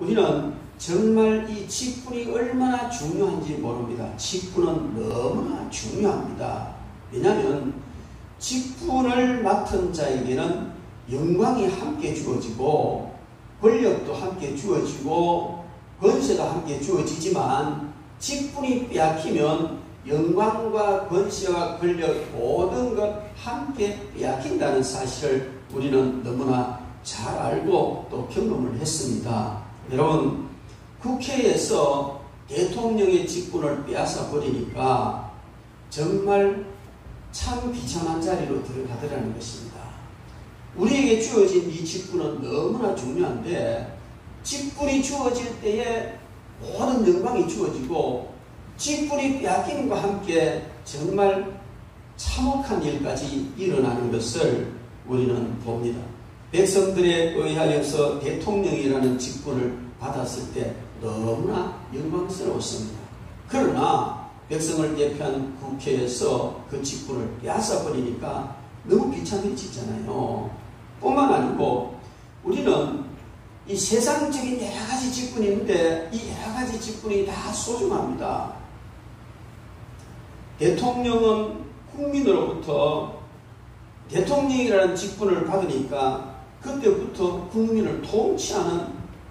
우리는 정말 이 직분이 얼마나 중요한지 모릅니다. 직분은 너무나 중요합니다. 왜냐하면 직분을 맡은 자에게는 영광이 함께 주어지고 권력도 함께 주어지고 권세도 함께 주어지지만 직분이 빼앗기면 영광과 권세와 권력 모든 것 함께 빼앗긴다는 사실을 우리는 너무나 잘 알고 또 경험을 했습니다. 여러분, 국회에서 대통령의 직분을 빼앗아 버리니까 정말 참 비참한 자리로 들어가더라는 것입니다. 우리에게 주어진 이 직분은 너무나 중요한데 직분이 주어질 때에 모든 영광이 주어지고 직분이 빼앗김과 함께 정말 참혹한 일까지 일어나는 것을 우리는 봅니다. 백성들에 의하여서 대통령이라는 직분을 받았을 때 너무나 영광스러웠습니다. 그러나 백성을 대표한 국회에서 그 직분을 빼앗아 버리니까 너무 비참해지잖아요. 뿐만 아니고 우리는 이 세상적인 여러 가지 직분이 있는데 이 여러 가지 직분이 다 소중합니다. 대통령은 국민으로부터 대통령이라는 직분을 받으니까 그때부터 국민을 통치하는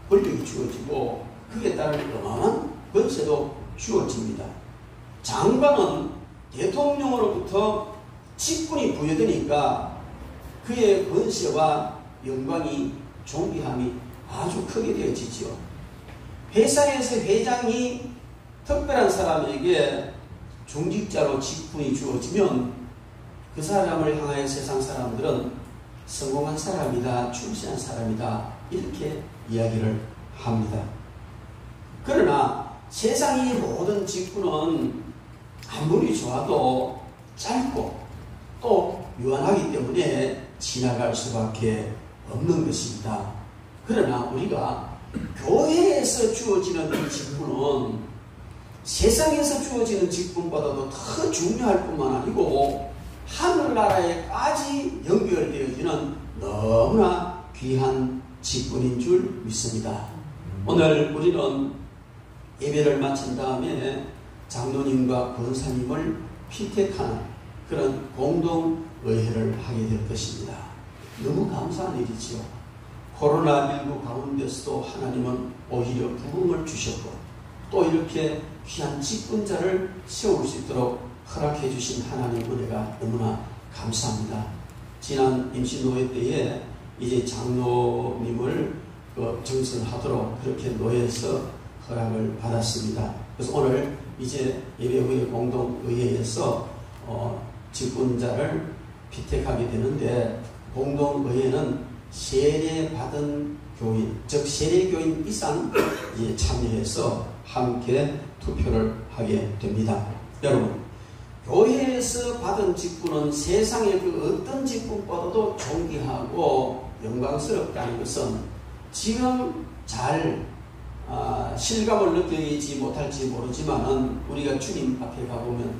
권력이 주어지고 그에 따른 어마어마한 권세도 주어집니다. 장관은 대통령으로부터 직분이 부여되니까 그의 권세와 영광이 존귀함이 아주 크게 되어지죠. 회사에서 회장이 특별한 사람에게 중직자로 직분이 주어지면 그 사람을 향하여 세상 사람들은 성공한 사람이다, 출세한 사람이다 이렇게 이야기를 합니다. 그러나 세상의 모든 직분은 아무리 좋아도 짧고 또 유한하기 때문에 지나갈 수밖에 없는 것입니다. 그러나 우리가 교회에서 주어지는 이 직분은 세상에서 주어지는 직분보다도 더 중요할 뿐만 아니고 하늘나라에까지 연결되어지는 너무나 귀한 직분인 줄 믿습니다. 오늘 우리는 예배를 마친 다음에 장로님과 권사님을 피택하는 그런 공동의회를 하게 될 것입니다. 너무 감사한 일이지요. 코로나19 가운데서도 하나님은 오히려 부흥을 주셨고 또 이렇게 귀한 직분자를 세울 수 있도록 허락해 주신 하나님 은혜가 너무나 감사합니다. 지난 임시노회 때에 이제 장로님을 정선하도록 그렇게 노회에서 허락을 받았습니다. 그래서 오늘 이제 예배후회 공동의회에서 직분자를 피택하게 되는데 공동의회는 세례받은 교인, 즉 세례교인 이상 이제 참여해서 함께 투표를 하게 됩니다. 여러분, 교회에서 받은 직분은 세상의 그 어떤 직분보다도 존귀하고 영광스럽다는 것은 지금 잘 실감을 느끼지 못할지 모르지만은 우리가 주님 앞에 가보면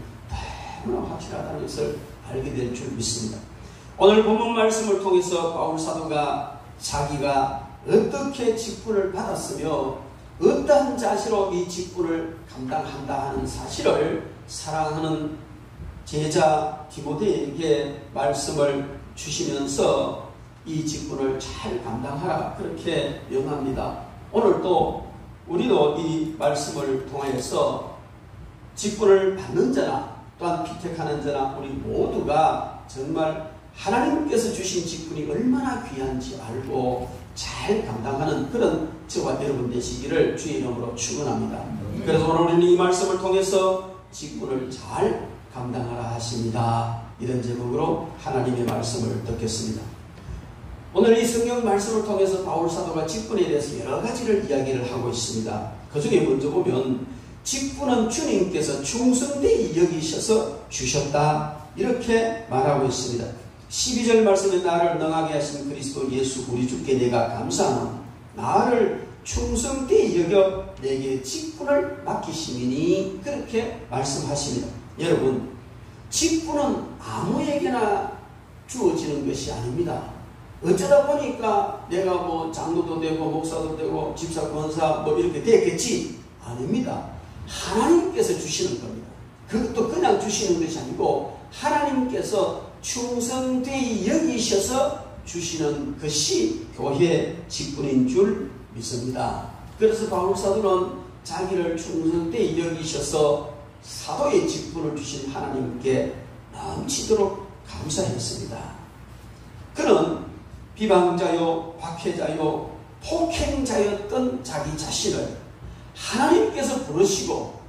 너무나 확실하다는 것을 알게 될 줄 믿습니다. 오늘 본문 말씀을 통해서 바울 사도가 자기가 어떻게 직분을 받았으며 어떠한 자세로 이 직분을 감당한다 하는 사실을 사랑하는 제자 디모데에게 말씀을 주시면서 이 직분을 잘 감당하라 그렇게 명합니다. 오늘도 우리도 이 말씀을 통해서 직분을 받는 자나 또한 피택하는 자나 우리 모두가 정말 하나님께서 주신 직분이 얼마나 귀한지 알고 잘 감당하는 그런 저와 여러분 되시기를 주의 이름으로 축원합니다. 그래서 오늘 우리는 이 말씀을 통해서 직분을 잘 감당하라 하십니다. 이런 제목으로 하나님의 말씀을 듣겠습니다. 오늘 이 성경 말씀을 통해서 바울 사도가 직분에 대해서 여러 가지를 이야기를 하고 있습니다. 그 중에 먼저 보면 직분은 주님께서 충성되이 여기셔서 주셨다 이렇게 말하고 있습니다. 12절 말씀에 나를 능하게 하신 그리스도 예수 우리 주께 내가 감사하노 나를 충성되이 여겨 내게 직분을 맡기심이니 그렇게 말씀하십니다. 여러분, 직분은 아무에게나 주어지는 것이 아닙니다. 어쩌다 보니까 내가 뭐 장로도 되고 목사도 되고 집사 권사 뭐 이렇게 됐겠지? 아닙니다. 하나님께서 주시는 겁니다. 그것도 그냥 주시는 것이 아니고 하나님께서 충성되이 여기셔서 주시는 것이 교회 직분인 줄 믿습니다. 그래서 바울사도는 자기를 충성되이 여기셔서 사도의 직분을 주신 하나님께 넘치도록 감사했습니다. 그는 비방자요, 박해자요, 폭행자였던 자기 자신을 하나님께서 부르시고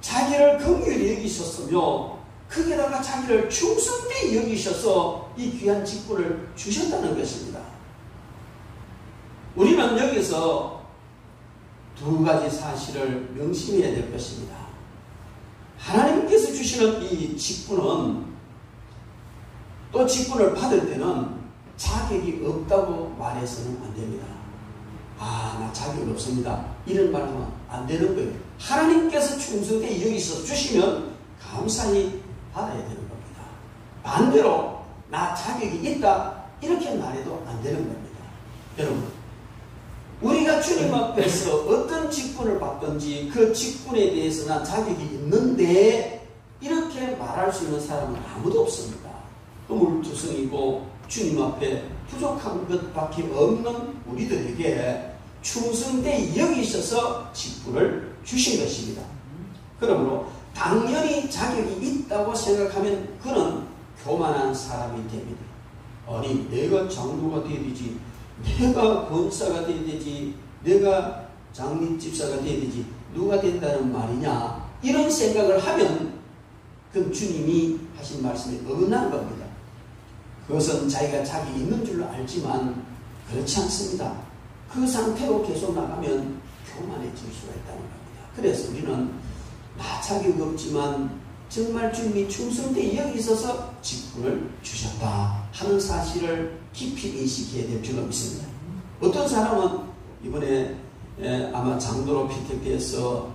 자기를 긍휼히 여기셨으며 거기에다가 자기를 충성되이 여기셔서 이 귀한 직분을 주셨다는 것입니다. 우리는 여기서 두 가지 사실을 명심해야 될 것입니다. 하나님께서 주시는 이 직분은 또 직분을 받을 때는 자격이 없다고 말해서는 안 됩니다. 나 자격 없습니다. 이런 말하면 안 되는 거예요. 하나님께서 충성되이 여기서 주시면 감사히 받아야 되는 겁니다. 반대로 나 자격이 있다 이렇게 말해도 안 되는 겁니다. 여러분, 우리가 주님 앞에서 어떤 직분을 받든지 그 직분에 대해서 난 자격이 있는데 이렇게 말할 수 있는 사람은 아무도 없습니다. 물투성이고 주님 앞에 부족한 것밖에 없는 우리들에게 충성되이 여기셔서 직분을 주신 것입니다. 그러므로 당연히 자격이 있다고 생각하면 그는 교만한 사람이 됩니다. 아니 내가 장로가 되어야 되지, 내가 권사가 되어야 되지, 내가 장립집사가 되어야 되지, 누가 된다는 말이냐, 이런 생각을 하면 그럼 주님이 하신 말씀이 어긋난 겁니다. 그것은 자기가 자격이 있는 줄로 알지만 그렇지 않습니다. 그 상태로 계속 나가면 교만해질 수가 있다는 겁니다. 그래서 우리는 나 자격 없지만 정말 주님이 충성되이 여기 있어서 직분을 주셨다 하는 사실을 깊이 인식해야 될 줄로 믿습니다. 어떤 사람은 이번에 아마 장로로 피택돼서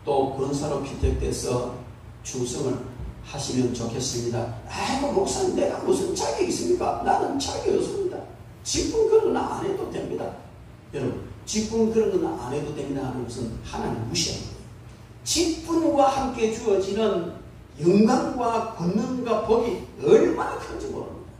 또 권사로 피택돼서 충성을 하시면 좋겠습니다. 아이고 목사님 내가 무슨 자격이 있습니까? 나는 자격이 없습니다. 직분 그런 건 안 해도 됩니다. 여러분, 직분 그런 건 안 해도 됩니다 하는 것은 하나님 무시하는 거예요. 직분과 함께 주어지는 영광과 권능과 복이 얼마나 큰지 모릅니다.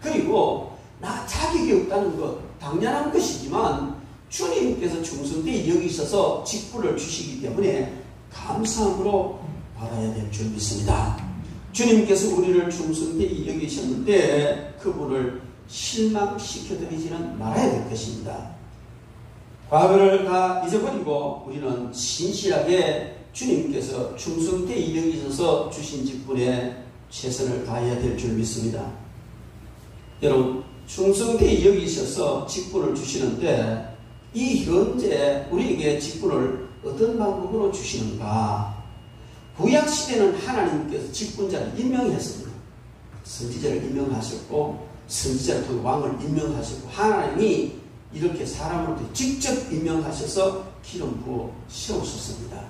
그리고 나 자격이 없다는 것 당연한 것이지만 주님께서 충성되이 여기셔서 직분을 주시기 때문에 감사함으로 받아야 될 줄 믿습니다. 주님께서 우리를 충성되이 여기셨는데 그분을 실망시켜드리지는 말아야 될 것입니다. 과거를 다 잊어버리고 우리는 신실하게 주님께서 충성되이 여기셔서 주신 직분에 최선을 다해야 될 줄 믿습니다. 여러분, 충성되이 여기셔서 직분을 주시는데 이 현재 우리에게 직분을 어떤 방법으로 주시는가? 구약시대는 하나님께서 직분자를 임명했습니다. 선지자를 임명하셨고 선지자를 통해 왕을 임명하셨고 하나님이 이렇게 사람을 직접 임명하셔서 기름 부어 세우셨습니다.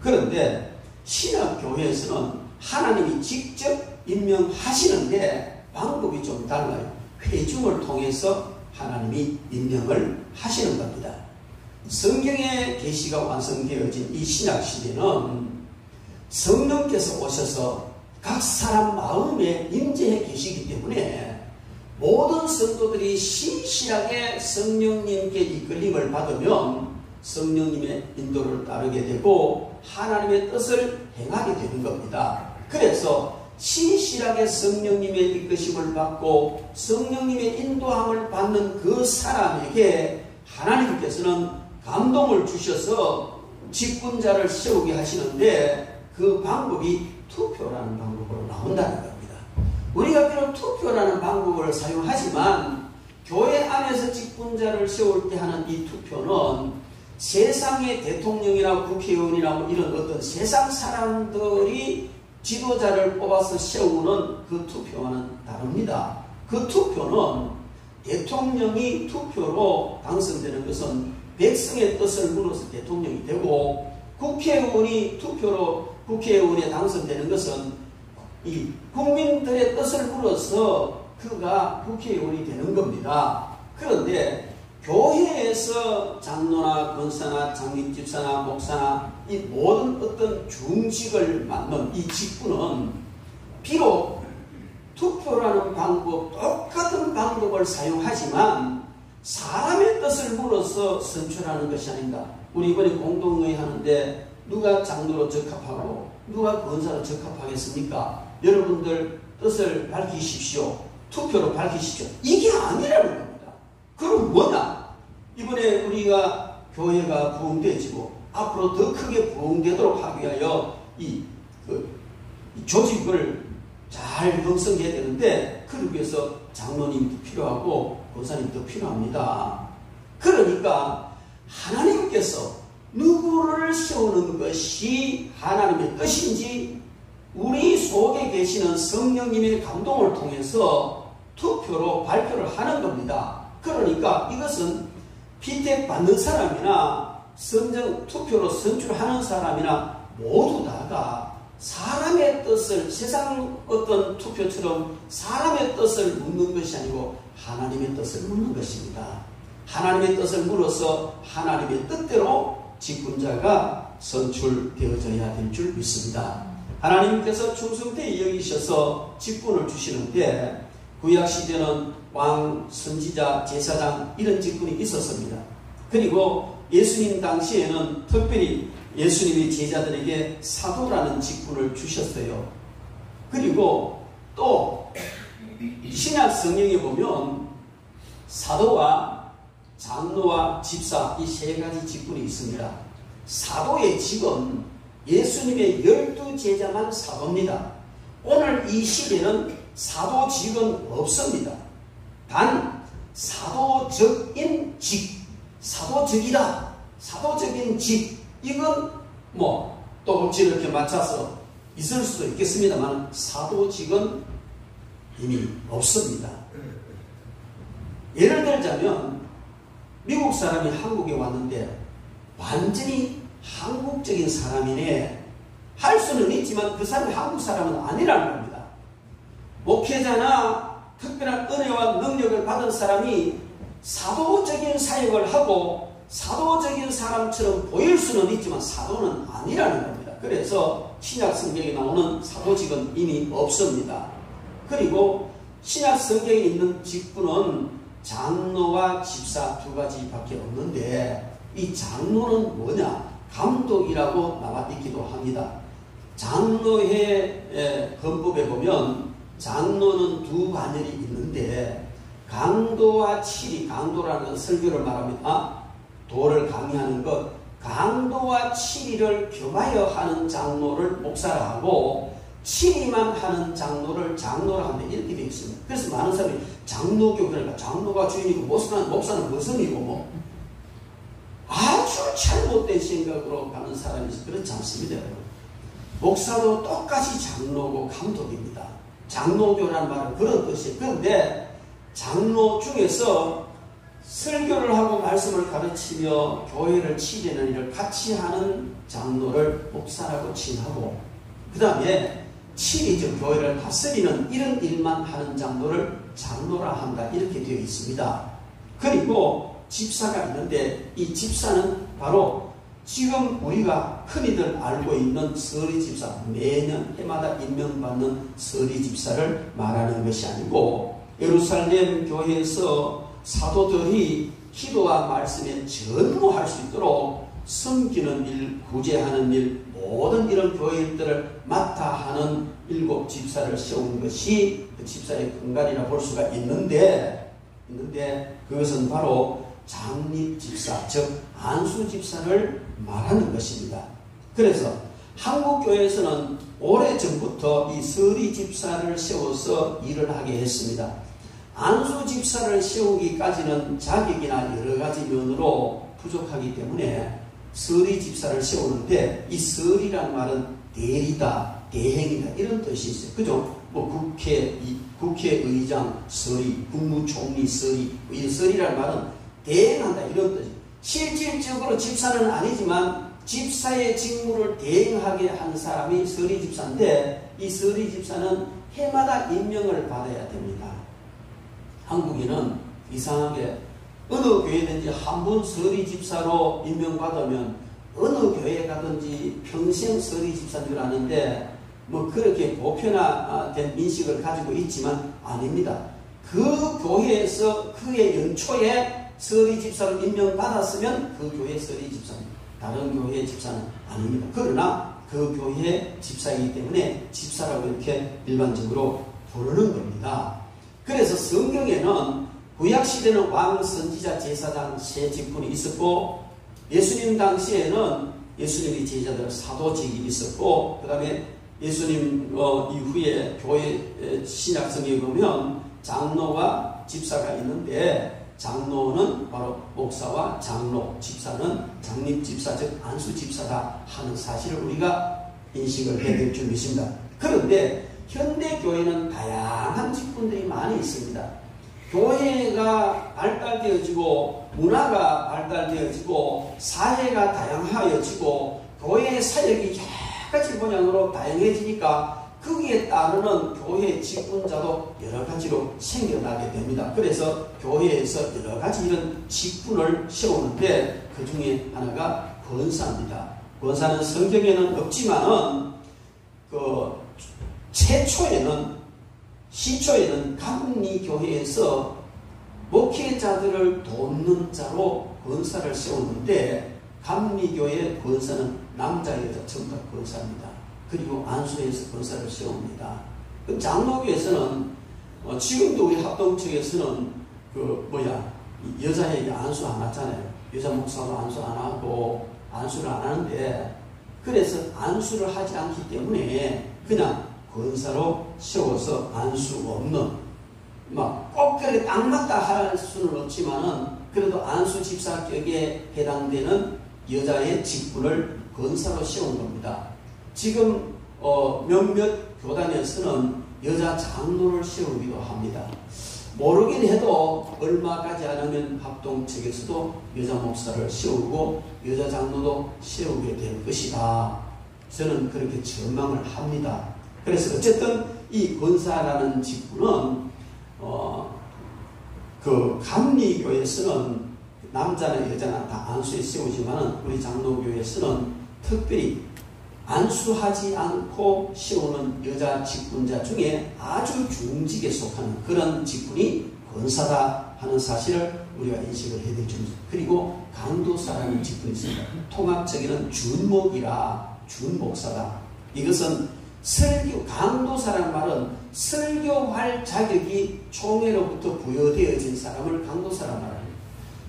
그런데 신약교회에서는 하나님이 직접 임명하시는데 방법이 좀 달라요. 회중을 통해서 하나님이 임명을 하시는 겁니다. 성경의 계시가 완성되어진 이 신약시대는 성령께서 오셔서 각 사람 마음에 임재해 계시기 때문에 모든 성도들이 신실하게 성령님께 이끌림을 받으면 성령님의 인도를 따르게 되고 하나님의 뜻을 행하게 되는 겁니다. 그래서 신실하게 성령님의 이끄심을 받고 성령님의 인도함을 받는 그 사람에게 하나님께서는 감동을 주셔서 직분자를 세우게 하시는데 그 방법이 투표라는 방법으로 나온다는 겁니다. 우리가 비록 투표라는 방법을 사용하지만 교회 안에서 직분자를 세울 때 하는 이 투표는 세상의 대통령이나 국회의원이나 뭐 이런 어떤 세상 사람들이 지도자를 뽑아서 세우는 그 투표와는 다릅니다. 그 투표는 대통령이 투표로 당선되는 것은 백성의 뜻을 물어서 대통령이 되고 국회의원이 투표로 국회의원에 당선되는 것은 이 국민들의 뜻을 물어서 그가 국회의원이 되는 겁니다. 그런데 교회에서 장로나 권사나 장립집사나 목사나 이 모든 어떤 중직을 맡는 이 직분은 비록 투표라는 방법, 똑같은 방법을 사용하지만 사람의 뜻을 물어서 선출하는 것이 아닙니다. 우리 이번에 공동회의 하는데 누가 장로로 적합하고 누가 권사로 적합하겠습니까? 여러분들 뜻을 밝히십시오. 투표로 밝히십시오. 이게 아니라는 겁니다. 그럼 뭐냐? 이번에 우리가 교회가 부흥되어지고 앞으로 더 크게 부흥되도록 하기 위하여 이 조직을 잘 형성해야 되는데 그러기 위해서 장로님도 필요하고 권사님도 필요합니다. 그러니까 하나님께서 누구를 세우는 것이 하나님의 뜻인지 우리 속에 계시는 성령님의 감동을 통해서 투표로 발표를 하는 겁니다. 그러니까 이것은 피택받는 사람이나 투표로 선출하는 사람이나 모두 다가 사람의 뜻을 세상 어떤 투표처럼 사람의 뜻을 묻는 것이 아니고 하나님의 뜻을 묻는 것입니다. 하나님의 뜻을 물어서 하나님의 뜻대로 직분자가 선출되어져야 될 줄 믿습니다. 하나님께서 충성되이 여기셔서 직분을 주시는데 구약시대는 왕, 선지자, 제사장 이런 직분이 있었습니다. 그리고 예수님 당시에는 특별히 예수님이 제자들에게 사도라는 직분을 주셨어요. 그리고 또 신약 성경에 보면 사도와 장로와 집사 이 세 가지 직분이 있습니다. 사도의 직은 예수님의 12제자만 사도입니다. 오늘 이 시대는 사도직은 없습니다. 단 사도적인 직, 사도적이다, 사도적인 직 이건 또 이렇게 맞춰서 있을 수도 있겠습니다만 사도직은 이미 없습니다. 예를 들자면 미국 사람이 한국에 왔는데 완전히 한국적인 사람이네 할 수는 있지만 그 사람이 한국 사람은 아니라는 겁니다. 목회자나 특별한 은혜와 능력을 받은 사람이 사도적인 사역을 하고 사도적인 사람처럼 보일 수는 있지만 사도는 아니라는 겁니다. 그래서 신약 성경에 나오는 사도직은 이미 없습니다. 그리고 신약 성경에 있는 직분은 장로와 집사 두 가지밖에 없는데 이 장로는 뭐냐? 감독이라고 나와 있기도 합니다. 장로회 헌법에 보면 장로는 두 반열이 있는데 강도와 치리, 강도라는 건 설교를 말합니다. 도를 강의하는 것, 강도와 치리를 겸하여 하는 장로를 목사라 하고 치리만 하는 장로를 장로라 한다 이렇게 되어 있습니다. 그래서 많은 사람이 장로교 그러니까 장로가 주인이고 목사는 무슨이고 아주 잘못된 생각으로 가는 사람이 있어요. 그렇지 않습니다. 목사도 똑같이 장로고 감독입니다. 장로교라는 말은 그런 뜻이에요. 그런데 장로 중에서 설교를 하고 말씀을 가르치며 교회를 치리는 일을 같이 하는 장로를 목사라고 칭하고 그 다음에 치리적 교회를 다스리는 이런 일만 하는 장로를 장로라 한다 이렇게 되어 있습니다. 그리고 집사가 있는데 이 집사는 바로 지금 우리가 흔히들 알고 있는 서리 집사, 매년 해마다 임명받는 서리 집사를 말하는 것이 아니고 예루살렘 교회에서 사도들이 기도와 말씀에 전무할 수 있도록 섬기는 일, 구제하는 일, 모든 이런 교회 일들을 맡아 하는 7 집사를 세운 것이 그 집사의 근간이라 볼 수가 있는데 그것은 바로 장립 집사, 즉 안수 집사를 말하는 것입니다. 그래서 한국 교회에서는 오래전부터 이 서리 집사를 세워서 일을 하게 했습니다. 안수 집사를 세우기까지는 자격이나 여러 가지 면으로 부족하기 때문에 서리 집사를 세우는데 이 서리란 말은 대리다, 대행이다 이런 뜻이 있어요. 그죠? 국회의장 서리, 국무총리 서리, 이 서리란 말은 대행한다 이런 뜻이에요. 실질적으로 집사는 아니지만 집사의 직무를 대행하게 한 사람이 서리 집사인데 이 서리 집사는 해마다 임명을 받아야 됩니다. 한국에는 이상하게 어느 교회든지 한 번 서리 집사로 임명받으면 어느 교회 가든지 평생 서리 집사인 줄 아는데 뭐 그렇게 보편화된 인식을 가지고 있지만 아닙니다. 그 교회에서 그의 연초에 서리 집사로 임명받았으면 그 교회 서리 집사입니다. 다른 교회의 집사는 아닙니다. 그러나 그 교회의 집사이기 때문에 집사라고 이렇게 일반적으로 부르는 겁니다. 그래서 성경에는 구약시대는 왕, 선지자, 제사장 세 직분이 있었고 예수님 당시에는 예수님의 제자들 사도직이 있었고 그 다음에 예수님 이후에 교회 신약성에 보면 장로와 집사가 있는데 장로는 바로 목사와 장로, 집사는 장립집사 즉 안수집사다 하는 사실을 우리가 인식을 해야 될 줄 믿습니다. 그런데 현대교회는 다양한 직분들이 많이 있습니다. 교회가 발달되어지고 문화가 발달되어지고 사회가 다양화되어지고 교회의 사역이 여러 가지 분야로 다양해지니까 거기에 따르는 교회 직분자도 여러 가지로 생겨나게 됩니다. 그래서 교회에서 여러 가지 이런 직분을 세우는데 그 중에 하나가 권사입니다. 권사는 성경에는 없지만은 시초에는 감리교회에서 목회자들을 돕는 자로 권사를 세웠는데 감리교회 권사는 남자 여자 전부 다 권사입니다. 그리고 안수에서 권사를 세웁니다. 장로교에서는 지금도 우리 합동측에서는 여자에게 안수 안 하잖아요. 여자 목사도 안수 안 하고 안수를 안 하는데 그래서 안수를 하지 않기 때문에 그냥 권사로 세워서 안수 없는 꼭 그렇게 딱 맞다 할 수는 없지만은 그래도 안수 집사격에 해당되는 여자의 직분을 권사로 세운 겁니다. 지금 몇몇 교단에서는 여자 장로를 세우기도 합니다. 모르긴 해도 얼마 가지 않으면 합동 측에서도 여자 목사를 세우고 여자 장로도 세우게 될 것이다. 저는 그렇게 전망을 합니다. 그래서 어쨌든 이 권사라는 직분은 그 감리교에서는 남자나 여자나 다 안수에 세우지만 우리 장로교에서는 특별히 안수하지 않고 세우는 여자 직분자 중에 아주 중직에 속하는 그런 직분이 권사다 하는 사실을 우리가 인식을 해야 될 줄입니다. 그리고 강도사라는 직분이 있습니다. 통합적인 준목이라 준목사다. 이것은 강도사라는 말은 설교할 자격이 총회로부터 부여되어진 사람을 강도사라는 말입니다.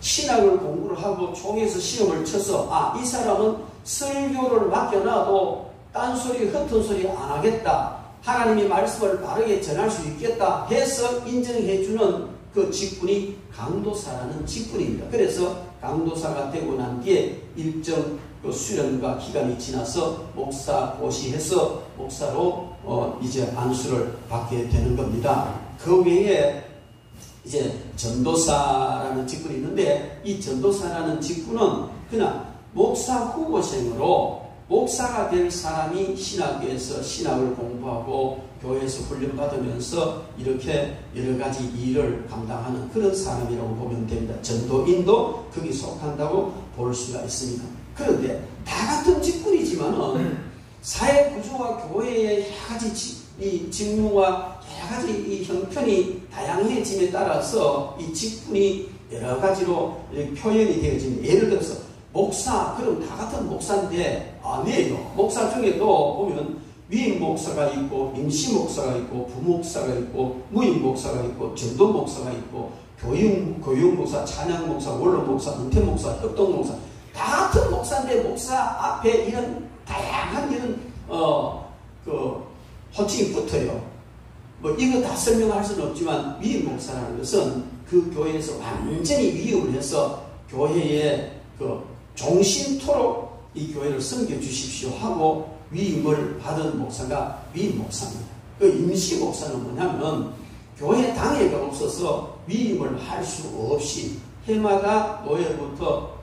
신학을 공부를 하고 총회에서 시험을 쳐서 이 사람은 설교를 맡겨놔도 딴소리 흩은 소리 안 하겠다. 하나님의 말씀을 바르게 전할 수 있겠다 해서 인정해주는 그 직분이 강도사라는 직분입니다. 그래서 강도사가 되고 난 뒤에 일정 수련과 기간이 지나서 목사 고시해서 목사로 이제 안수를 받게 되는 겁니다. 그 외에 이제 전도사라는 직분이 있는데 이 전도사라는 직분은 그냥 목사 후보생으로 목사가 될 사람이 신학교에서 신학을 공부하고 교회에서 훈련받으면서 이렇게 여러 가지 일을 감당하는 그런 사람이라고 보면 됩니다. 전도인도 거기 속한다고 볼 수가 있습니다. 그런데 다 같은 직분이지만은 사회 구조와 교회의 여러 가지 이 직무와 여러 가지 이 형편이 다양해짐에 따라서 이 직분이 여러 가지로 표현이 되어집니다. 예를 들어서 목사, 그럼 다 같은 목사인데 아니에요. 목사 중에도 보면 위임 목사가 있고 임시 목사가 있고 부목사가 있고 무임 목사가 있고 전도 목사가 있고 교육 목사, 찬양 목사, 원로 목사, 은퇴 목사, 협동 목사 다 같은 목사인데 목사 앞에 이런 다양한 이런 호칭이 붙어요. 이거 다 설명할 수는 없지만 위임 목사라는 것은 그 교회에서 완전히 위임을 해서 교회의 종신토록 이 교회를 섬겨주십시오 하고 위임을 받은 목사가 위임 목사입니다. 그 임시 목사는 뭐냐면 교회 당회가 없어서 위임을 할 수 없이 해마다 노회로부터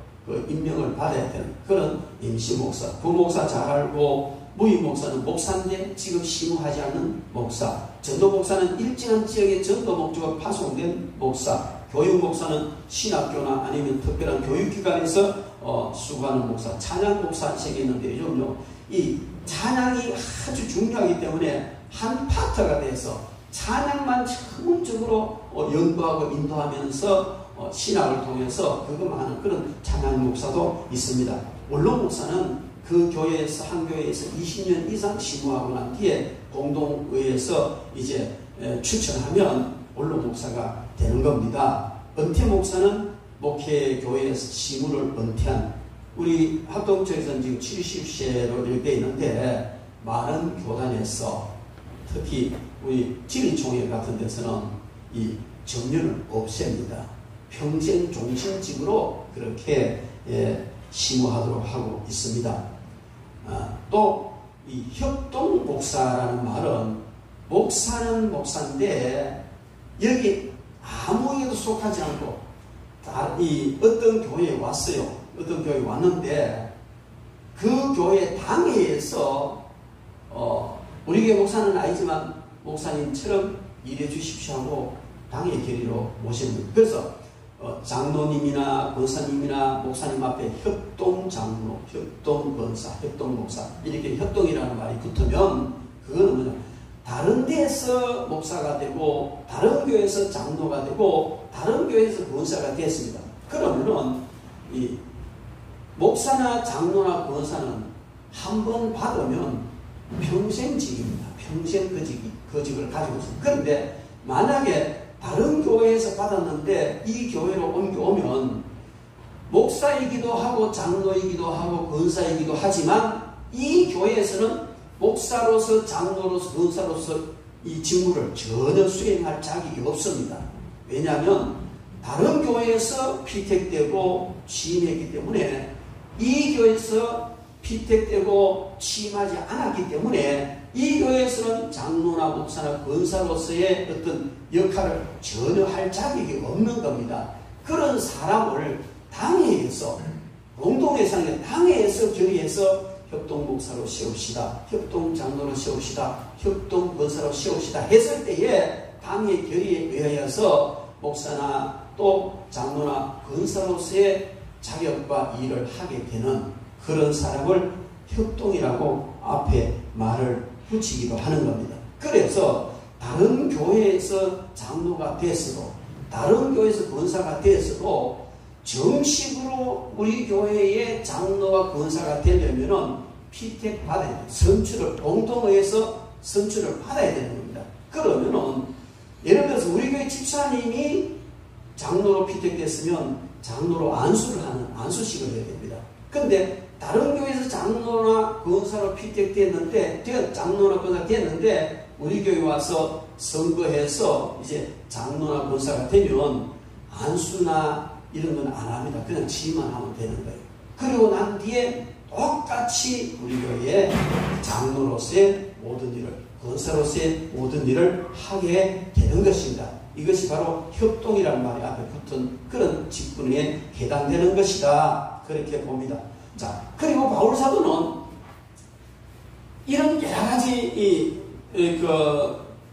임명을 받아야 되는 그런 임시 목사. 부목사 잘 알고 무희 목사는 목사인데 지금 심우하지 않는 목사, 전도 목사는 일정한 지역의 전도 목적으로 파송된 목사, 교육 목사는 신학교나 아니면 특별한 교육기관에서 수고하는 목사, 찬양 목사 책이 있는데요. 이 찬양이 아주 중요하기 때문에 한 파트가 돼서 찬양만 전문적으로 연구하고 인도하면서 신학을 통해서 그것만 하는 그런 찬양 목사도 있습니다. 원로 목사는 그 교회에서 한 교회에서 20년 이상 심우하고 난 뒤에 공동의회에서 이제 추천하면 원로 목사가 되는 겁니다. 은퇴 목사는 목회 교회에서 심우를 은퇴한 우리 합동처에서는 지금 70세로 이렇게 있는데 많은 교단에서 특히 우리 지리총회 같은 데서는 이 정년을 없앱니다. 평생 종신직으로 그렇게 심우하도록 하고 있습니다. 또 이 협동 목사라는 말은 목사는 목사인데 여기 아무에게도 속하지 않고 이 어떤 교회에 왔어요. 어떤 교회에 왔는데 그 교회 당회에서 우리 교회 목사는 아니지만 목사님처럼 일해 주십시오 하고 당회 결의로 모십니다. 그래서 장로님이나 권사님이나 목사님 앞에 협동장로, 협동권사, 협동목사 이렇게 협동이라는 말이 붙으면 그거는 뭐냐, 다른 데에서 목사가 되고 다른 교회에서 장로가 되고 다른 교회에서 권사가 됐습니다. 그러면은 이 목사나 장로나 권사는 한 번 받으면 평생직입니다. 평생 그 직을 가지고 있습니다. 그런데 만약에 다른 교회에서 받았는데 이 교회로 옮겨오면 목사이기도 하고 장로이기도 하고 권사이기도 하지만 이 교회에서는 목사로서 장로로서 권사로서 이 직무를 전혀 수행할 자격이 없습니다. 왜냐하면 다른 교회에서 피택되고 취임했기 때문에 이 교회에서 피택되고 취임하지 않았기 때문에 이 교회에서는 장로나 목사나 권사로서의 어떤 역할을 전혀 할 자격이 없는 겁니다. 그런 사람을 당회에서 공동회상에 당회에서 결의해서 협동목사로 세웁시다, 협동장로로 세웁시다, 협동권사로 세웁시다 했을 때에 당회 결의에 의하여서 목사나 또 장로나 권사로서의 자격과 일을 하게 되는 그런 사람을 협동이라고 앞에 말을 붙이기도 하는 겁니다. 그래서 다른 교회에서 장로가 됐어도 다른 교회에서 권사가 됐어도 정식으로 우리 교회의 장로와 권사가 되려면은 피택 받아야 돼요. 선출을 공동회에서 선출을 받아야 되는 겁니다. 그러면은 예를 들어서 우리 교회 집사님이 장로로 피택됐으면 장로로 안수를 하는 안수식을 해야 됩니다. 근데 다른 교회에서 장로나 권사로 피택됐는데 장로나 권사가 됐는데 우리 교회 와서 선거해서 이제 장로나 권사가 되면 안수나 이런 건 안 합니다. 그냥 지휘만 하면 되는 거예요. 그리고 난 뒤에 똑같이 우리 교회의 장로로서의 모든 일을, 권사로서의 모든 일을 하게 되는 것입니다. 이것이 바로 협동이라는 말이 앞에 붙은 그런 직분에 해당되는 것이다. 그렇게 봅니다. 자, 그리고 바울 사도는 이런 여러 가지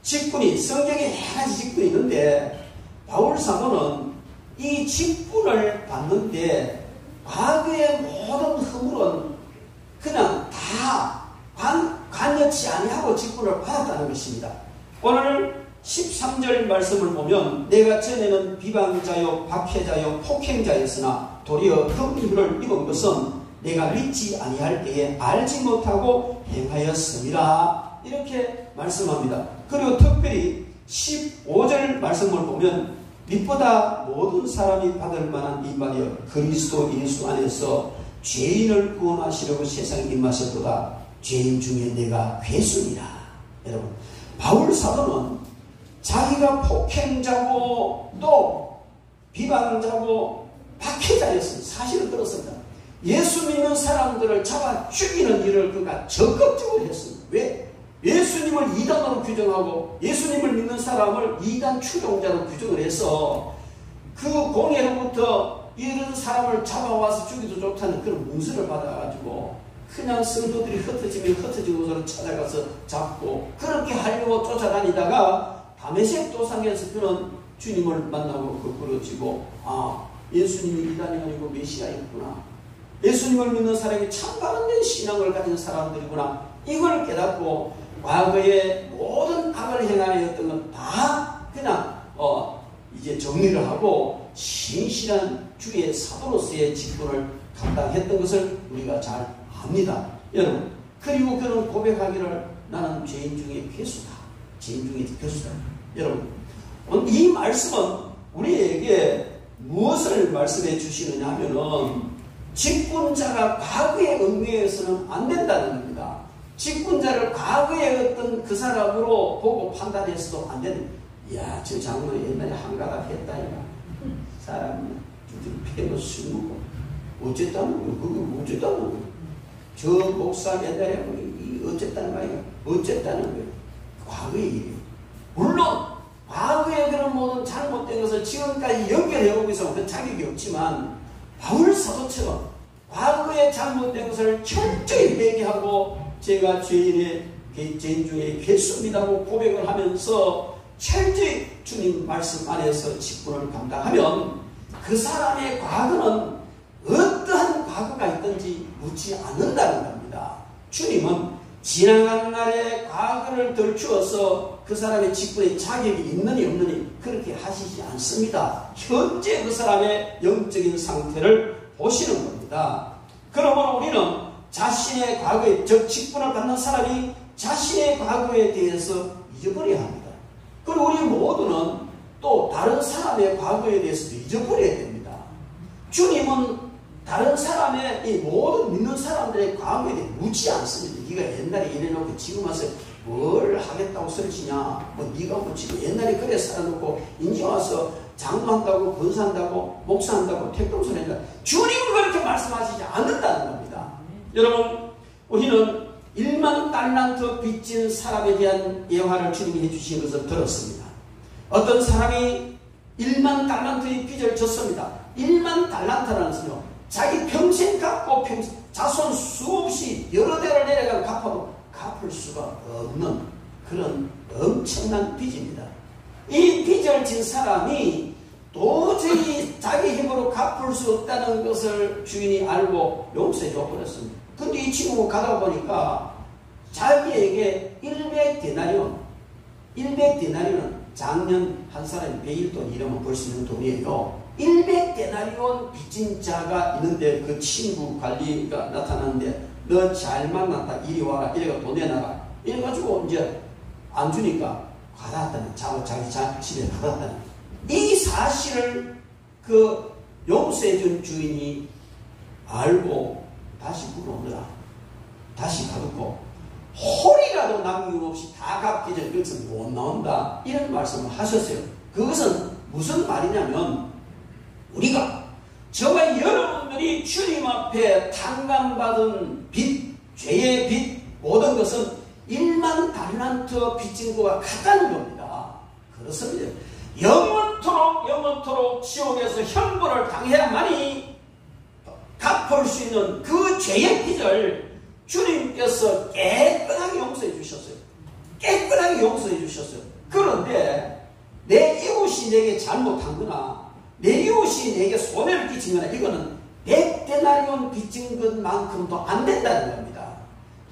직분이, 성경에 여러 가지 직분이 있는데 바울 사도는 이 직분을 받는데 과거의 모든 허물은 그냥 다 관여치 아니하고 직분을 받았다는 것입니다. 오늘 13절 말씀을 보면 내가 전에는 비방자요 박해자요 폭행자였으나 도리어 긍휼을 입은 것은 내가 믿지 아니할 때에 알지 못하고 행하였음이라 이렇게 말씀합니다. 그리고 특별히 15절 말씀을 보면 빛보다 모든 사람이 받을 만한 이말이여 그리스도 예수 안에서 죄인을 구원하시려고 세상에 임하셨도다. 죄인 중에 내가 괴수니라. 여러분, 바울 사도는 자기가 폭행자고 또 비방자고 박해자였습니다. 사실을 들었습니다. 예수 믿는 사람들을 잡아 죽이는 일을 그가 적극적으로 했습니다. 왜? 예수님을 이단으로 규정하고 예수님을 믿는 사람을 이단 추종자로 규정을 해서 그 공회로부터 이런 사람을 잡아와서 죽이도 좋다는 그런 문서를 받아가지고 그냥 성도들이 흩어지면 흩어지고서 찾아가서 잡고 그렇게 하려고 쫓아다니다가 다메섹 도상에서 그런 주님을 만나고 거꾸러지고 예수님이 이단이 아니고 메시아였구나. 예수님을 믿는 사람이 참 바른된 신앙을 가진 사람들이구나. 이걸 깨닫고 과거에 모든 악을 행하였던 건 다 그냥 이제 정리를 하고 신실한 주의 사도로서의 직분을 감당했던 것을 우리가 잘 압니다. 여러분, 그리고 그는 고백하기를 나는 죄인 중에 괴수다. 죄인 중에 괴수다. 여러분, 이 말씀은 우리에게 무엇을 말씀해 주시느냐 하면은 직분자가 과거에 얽매여서는 안 된다는 겁니다. 직분자를 과거의 어떤 그 사람으로 보고 판단해서도 안 되는. 야, 저 장로 옛날에 한가닥 했다 이가. 사람이 패고 술 먹고 어쨌다는 거예요. 그게 어쨌다는 거예요. 저 목사 옛날에 어쨌다는 거예요. 어쨌다는 거예요. 과거의 일이에요. 물론 과거에 그런 모든 잘못된 것을 지금까지 연결해오고 있으면 그 자격이 없지만 바울 사도처럼 과거에 잘못된 것을 철저히 회개하고 제가 죄인 중에 괴수입니다고 고백을 하면서 철저히 주님 말씀 안에서 직분을 감당하면 그 사람의 과거는 어떠한 과거가 있든지 묻지 않는다는 겁니다. 주님은 지나간 날의 과거를 덜추어서 그 사람의 직분에 자격이 있느니 없느니 그렇게 하시지 않습니다. 현재 그 사람의 영적인 상태를 보시는 겁니다. 그러므로 우리는 자신의 과거에, 즉 직분을 받는 사람이 자신의 과거에 대해서 잊어버려야 합니다. 그리고 우리 모두는 또 다른 사람의 과거에 대해서도 잊어버려야 됩니다. 주님은 다른 사람의 이 모든 믿는 사람들의 과거에 대해 묻지 않습니다. 네가 옛날에 이래놓고 지금 와서 뭘 하겠다고 소리치냐. 뭐 네가 뭐 지금 옛날에 그래 살아놓고 이제 와서 장로한다고 권사한다고 목사한다고 택동소리 한다. 주님은 그렇게 말씀하시지 않는다는 겁니다. 여러분, 우리는 1만 달란트 빚진 사람에 대한 예화를 주님이 해주신 것을 들었습니다. 어떤 사람이 1만 달란트의 빚을 졌습니다. 1만 달란트라는 것은요, 자기 평생 갚고 자손 수없이 여러 대를 내려가 갚아도 갚을 수가 없는 그런 엄청난 빚입니다. 이 빚을 진 사람이 도저히 자기 힘으로 갚을 수 없다는 것을 주인이 알고 용서해 줘버렸습니다. 근데 이 친구가 가다 보니까 자기에게 100데나리온, 100데나리온은 작년 한 사람이 100일 이러면 벌 수 있는 돈이에요. 100데나리온 빚진 자가 있는데 그 친구 관리가 나타났는데 너 잘 만났다. 이리 와라. 이래가 돈 내놔라. 이래가지고 이제 안 주니까 받았다는, 자기 집에 받았다는. 이 사실을 그 용서해준 주인이 알고 다시 물어오더라. 다시 가두고 홀이라도 남김없이 다 갚기 전에 여기서 못 나온다. 이런 말씀을 하셨어요. 그것은 무슨 말이냐면 우리가 저와 여러분들이 주님 앞에 탕감받은 빚, 죄의 빚, 모든 것은 1만 달란트 빚진 것과 같다는 겁니다. 그렇습니다. 영원토록 지옥에서 형벌을 당해야만이 갚을 수 있는 그 죄의 빚을 주님께서 깨끗하게 용서해 주셨어요. 깨끗하게 용서해 주셨어요. 그런데 내 이웃이 내게 잘못한 거나 내 이웃이 내게 손해를 끼친 거나 이거는 100데나리온 빚진 것만큼도 안 된다는 겁니다.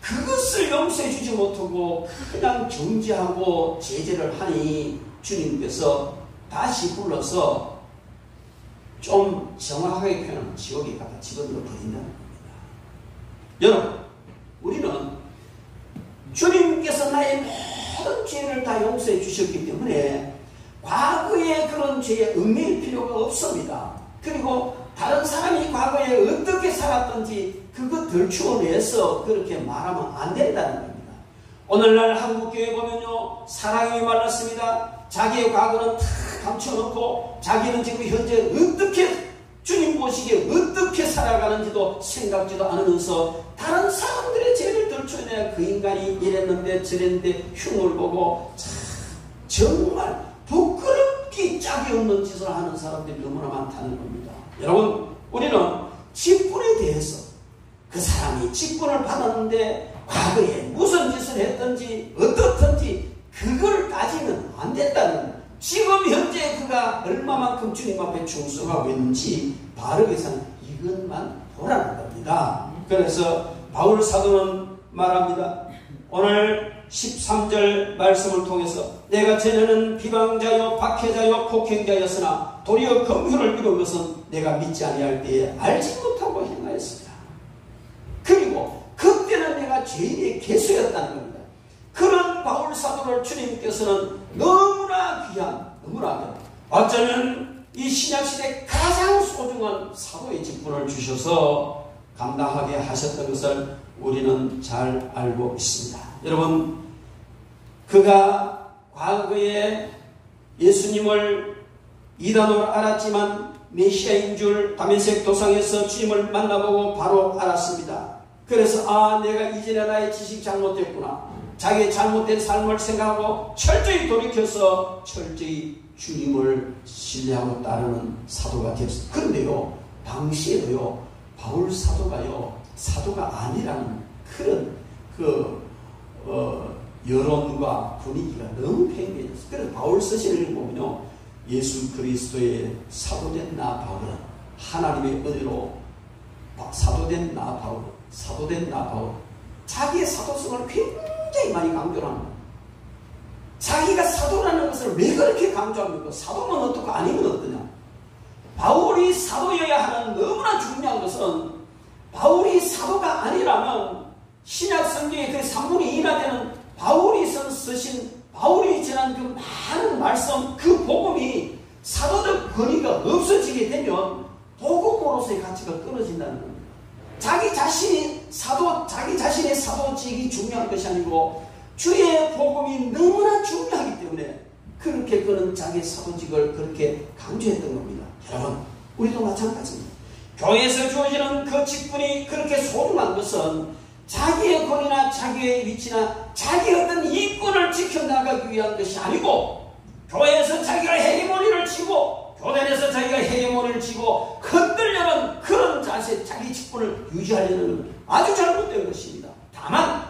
그것을 용서해 주지 못하고 그냥 정죄하고 제재를 하니 주님께서 다시 불러서 좀 정확하게 표현하면 지옥에 갖다 집어넣어 버린다는 겁니다. 여러분, 우리는 주님께서 나의 모든 죄를 다 용서해 주셨기 때문에 과거의 그런 죄에 얽매일 필요가 없습니다. 그리고 다른 사람이 과거에 어떻게 살았던지 그것 덜추어내서 그렇게 말하면 안 된다는 겁니다. 오늘날 한국교회 보면요, 사랑이 말랐습니다. 자기의 과거는 다 감춰놓고 자기는 지금 현재 어떻게 주님 보시기에 어떻게 살아가는지도 생각지도 않으면서 다른 사람들의 죄를 덜쳐내야 그 인간이 이랬는데 저랬는데 흉을 보고 정말 부끄럽게 짝이 없는 짓을 하는 사람들이 너무나 많다는 겁니다. 여러분, 우리는 직분에 대해서 그 사람이 직분을 받았는데 과거에 무슨 짓을 했든지 어떻든지 그걸 따지면 안 된다는, 지금 현재 그가 얼마만큼 주님 앞에 충성하고 있는지 바르게 사는 이것만 보라는 겁니다. 그래서 바울 사도는 말합니다. 오늘 13절 말씀을 통해서 내가 전에는 비방자요 박해자요 폭행자였으나 도리어 긍휼을 입은 것은 내가 믿지 아니할 때에 알지 못하고 행하였습니다. 그리고 그때는 내가 죄인의 개수였다는 겁니다. 그런 바울 사도를 주님께서는 너무나 귀한, 너무나 어쩌면 이 신약시대 가장 소중한 사도의 직분을 주셔서 감당하게 하셨던 것을 우리는 잘 알고 있습니다. 여러분, 그가 과거에 예수님을 이단으로 알았지만 메시아인 줄 다메섹 도상에서 주님을 만나보고 바로 알았습니다. 그래서 내가 이전에 나의 지식이 잘못됐구나. 자기의 잘못된 삶을 생각하고 철저히 돌이켜서 철저히 주님을 신뢰하고 따르는 사도가 되었습니다. 그런데요, 당시에도요, 바울 사도가요, 사도가 아니라는 그런 여론과 분위기가 너무 팽배해졌어요. 그래서 바울 서신을 보면요, 예수 그리스도의 사도된 나 바울은 하나님의 은혜로 사도된 나 바울, 사도된 나 바울, 자기의 사도성을 굉장히 많이 강조를 합니다. 자기가 사도라는 것을 왜 그렇게 강조합니까? 사도면 어떻고 아니면 어떠냐? 바울이 사도여야 하는 너무나 중요한 것은, 바울이 사도가 아니라면 신약 성경의 그 3분의 2나 되는 바울이 쓰신, 바울이 전한 그 많은 말씀, 그 복음이 사도적 권위가 없어지게 되면 복음으로서의 가치가 떨어진다는 겁니다. 자기 자신이 자기 자신의 사도직이 중요한 것이 아니고 주의 복음이 너무나 중요하기 때문에 그렇게 그는 자기 사도직을 그렇게 강조했던 겁니다. 여러분, 우리도 마찬가지입니다. 교회에서 주어지는 그 직분이 그렇게 소중한 것은 자기의 권위나 자기의 위치나 자기의 어떤 이권을 지켜나가기 위한 것이 아니고, 교회에서 자기가 헤게모니를 쥐고 교단에서 자기가 헤게모니를 쥐고 흔들려는 그런 자세, 자기 직분을 유지하려는 아주 잘못된 것입니다. 다만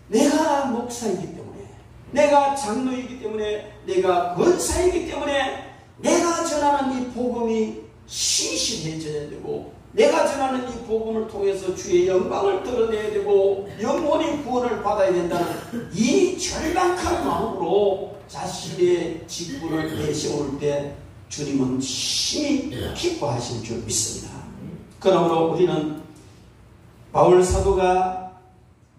내가 목사이기 때문에, 내가 장로이기 때문에, 내가 권사이기 때문에 내가 전하는 이 복음이 신실해져야 되고, 내가 전하는 이 복음을 통해서 주의 영광을 드러내야 되고 영혼이 구원을 받아야 된다는 이 절박한 마음으로 자신의 직분을 내세울 때 주님은 심히 기뻐하실 줄 믿습니다. 그러므로 우리는 바울 사도가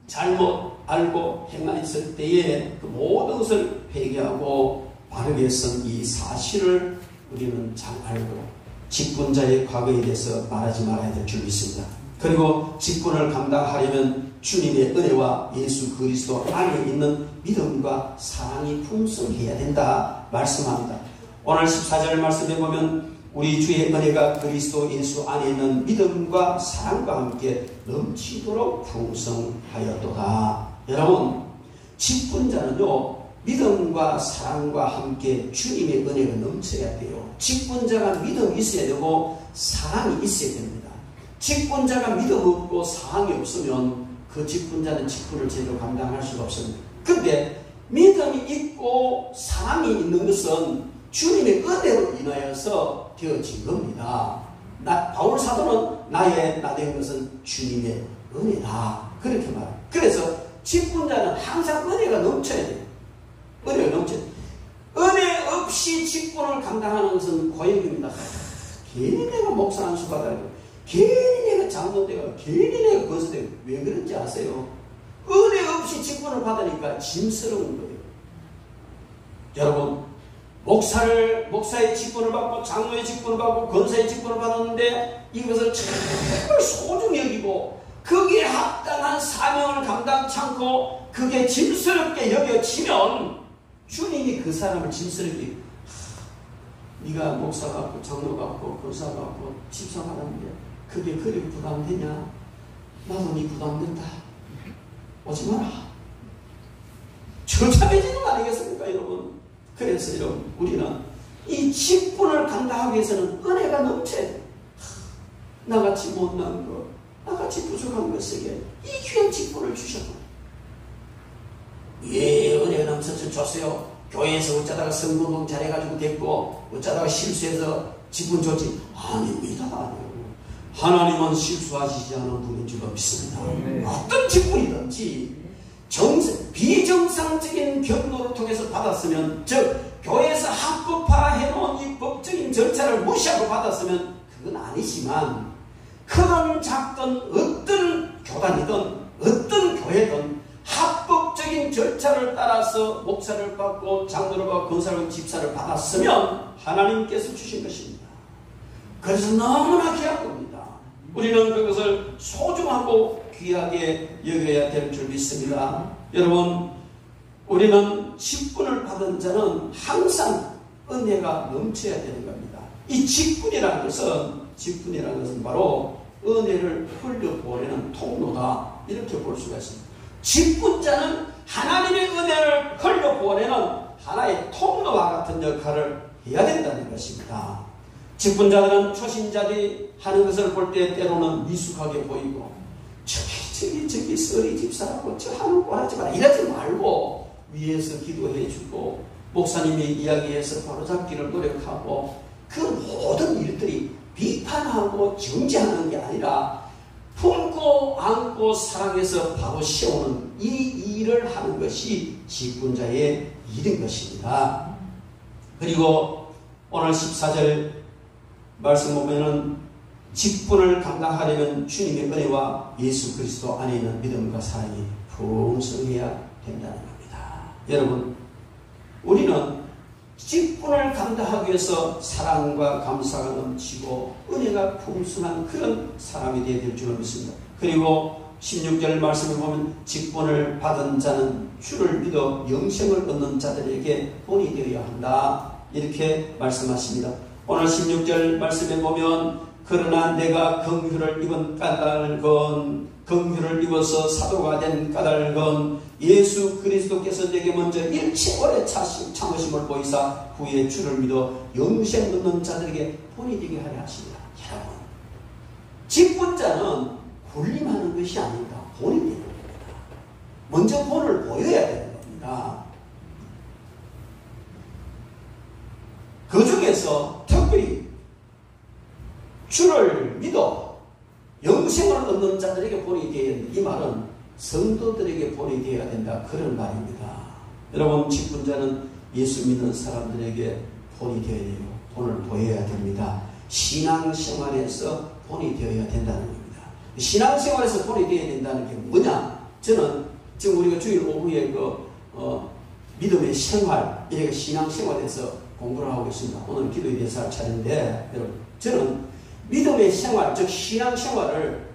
잘못 알고 행하였을 때에 그 모든 것을 회개하고 바르게 쓴 이 사실을 우리는 잘 알고 직분자의 과거에 대해서 말하지 말아야 될 줄 믿습니다. 그리고 직분을 감당하려면 주님의 은혜와 예수 그리스도 안에 있는 믿음과 사랑이 풍성해야 된다 말씀합니다. 오늘 14절 말씀에 보면 우리 주의 은혜가 그리스도 예수 안에 있는 믿음과 사랑과 함께 넘치도록 풍성하였도다. 여러분, 직분자는요, 믿음과 사랑과 함께 주님의 은혜가 넘쳐야 돼요. 직분자가 믿음이 있어야 되고 사랑이 있어야 됩니다. 직분자가 믿음 없고 사랑이 없으면 그 직분자는 직분을 제대로 감당할 수가 없습니다. 그런데 믿음이 있고 사랑이 있는 것은 주님의 은혜로 인하여서 되어진 겁니다. 바울 사도는 나의 나 된 것은 주님의 은혜다, 그렇게 말합니다. 그래서 직분자는 항상 은혜가 넘쳐야 돼요. 은혜가 넘쳐야 돼요. 은혜 없이 직분을 감당하는 것은 고역입니다. 괜히 내가 목사 한 수 받아요. 괜히 내가 장로되고 괜히 내가 거스되고. 왜 그런지 아세요? 은혜 없이 직분을 받으니까 짐스러운 거예요. 여러분, 목사의 직분을 받고 장로의 직분을 받고 권사의 직분을 받았는데 이것을 정말 소중히 여기고 거기에 합당한 사명을 감당치 않고 그게 짐스럽게 여겨지면 주님이 그 사람을 짐스럽게, 네가 목사 같고 장로 같고 권사 같고 집사 받았는데 그게 그리 부담되냐? 나도 네 부담된다. 오지 마라. 처참해지는 거 아니겠습니까, 여러분? 그래서 여러분, 우리는 이 직분을 감당하기 위해서는 은혜가 넘쳐야 돼. 나같이 못난 거, 나같이 부족한 것에게 이 귀한 직분을 주셨고, 예, 은혜가 넘쳐서 줬어요. 교회에서 어쩌다가 선거운동 잘해가지고 됐고, 어쩌다가 실수해서 직분 줬지. 아닙니다. 하나님은 실수하시지 않은 분인 줄로 믿습니다. 어떤 직분이든지 비정상적인 경로를 통해서 받았으면, 즉 교회에서 합법화해놓은 이 법적인 절차를 무시하고 받았으면 그건 아니지만, 크든 작든 어떤 교단이든 어떤 교회든 합법적인 절차를 따라서 목사를 받고 장로를 받고 권사를 집사를 받았으면 하나님께서 주신 것입니다. 그래서 너무나 귀한 겁니다. 우리는 그것을 소중하고 귀하게 여겨야 될 줄 믿습니다. 여러분, 우리는 직분을 받은 자는 항상 은혜가 넘쳐야 되는 겁니다. 이 직분이라는 것은 바로 은혜를 흘려보내는 통로다, 이렇게 볼 수가 있습니다. 직분자는 하나님의 은혜를 흘려보내는 하나의 통로와 같은 역할을 해야 된다는 것입니다. 직분자들은 초신자들이 하는 것을 볼 때 때로는 미숙하게 보이고, 저기 썰이 집사라고 저 하는 거 하지 마라 이러지 말고 위에서 기도해 주고 목사님이 이야기해서 바로잡기를 노력하고, 그 모든 일들이 비판하고 정죄하는 게 아니라 품고 안고 사랑해서 바로 세우는 이 일을 하는 것이 직분자의 일인 것입니다. 그리고 오늘 14절 말씀 보면은 직분을 감당하려면 주님의 은혜와 예수 그리스도 안에 있는 믿음과 사랑이 풍성해야 된다는 겁니다. 여러분, 우리는 직분을 감당하기 위해서 사랑과 감사가 넘치고 은혜가 풍성한 그런 사람이 되어야 될 줄 믿습니다. 그리고 16절 말씀을 보면 직분을 받은 자는 주를 믿어 영생을 얻는 자들에게 본이 되어야 한다, 이렇게 말씀하십니다. 오늘 16절 말씀에 보면, 그러나 내가 긍휼을 입은 까닭은, 긍휼을 입어서 사도가 된 까닭은 예수 그리스도께서 내게 먼저 일체 오래 참으심을 보이사 후에 주를 믿어 영생 얻는 자들에게 본이 되게 하려 하십니다. 여러분, 직분자는 군림하는 것이 아닙니다. 본이 되는 겁니다. 먼저 본을 보여야 되는 겁니다. 그 중에서 특별히 주를 믿어 영생을 얻는 자들에게 본이 되어야 된다. 이 말은 성도들에게 본이 되어야 된다, 그런 말입니다. 여러분, 직분자는 예수 믿는 사람들에게 본이 되어야 돼요. 본을 보여야 됩니다. 신앙생활에서 본이 되어야 된다는 겁니다. 신앙생활에서 본이 되어야 된다는 게 뭐냐? 저는 지금 우리가 주일 오후에 믿음의 생활, 이렇게 신앙생활에서 공부를 하고 있습니다. 오늘 기도에 대해서 할 차례인데, 여러분, 저는 믿음의 생활, 즉 신앙생활을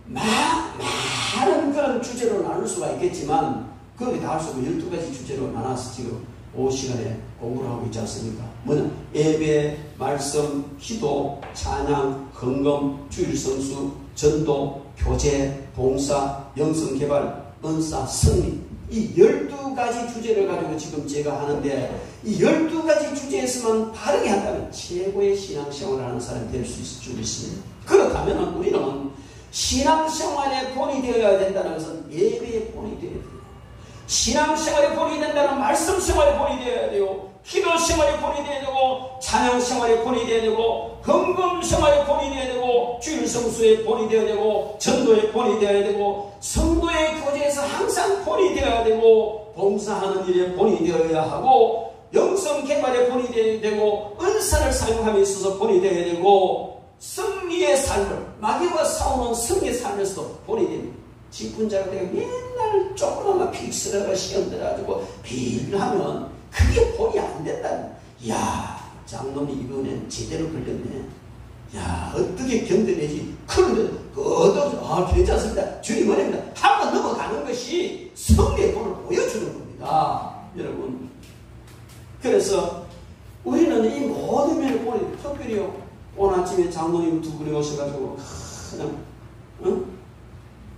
많은 그런 주제로 나눌 수가 있겠지만, 그렇게 다 할 수 없고 12가지 주제로 나눠서 지금 오후 시간에 공부를 하고 있지 않습니까? 뭐냐? 예배, 말씀, 기도, 찬양, 헌금, 주일성수, 전도, 교제, 봉사, 영성개발, 은사, 승리, 이 12가지 주제를 가지고 지금 제가 하는데, 이 12가지 주제에서만 바르게 한다면 최고의 신앙생활을 하는 사람이 될 수 있을 줄 믿습니다. 그렇다면 우리는 신앙생활에 본이 되어야 된다는 것은 예배에 본이 되어야 돼요. 신앙생활에 본이 된다는 말씀생활에 본이 되어야 돼요. 기도생활에 본이 되어야 되고, 찬양생활에 본이 되어야 되고, 헌금생활에 본이 되어야 되고, 주일성수에 본이 되어야 되고, 전도에 본이 되어야 되고, 성도의 교제에서 항상 본이 되어야 되고, 봉사하는 일에 본이 되어야 하고, 영성개발에 본이 되어야 되고, 은사를 사용함에 있어서 본이 되어야 되고, 승리의 삶을, 마귀와 싸우는 승리의 삶에서도 본이 됩니다. 직분자가 되고 맨날 조그마한 픽스라가 시험 들어가지고 비일하면 그게 본이 안 된다. 야, 장로님 이번엔 제대로 걸렸네. 야, 어떻게 견뎌내지? 그런데 괜찮습니다. 주님 은혜입니다. 한번 넘어가는 것이 성리의 본을 보여주는 겁니다. 여러분, 그래서 우리는 이 모든 면을 보니, 특별히 오늘 아침에 장로님 두 분이 오셔가지고 그냥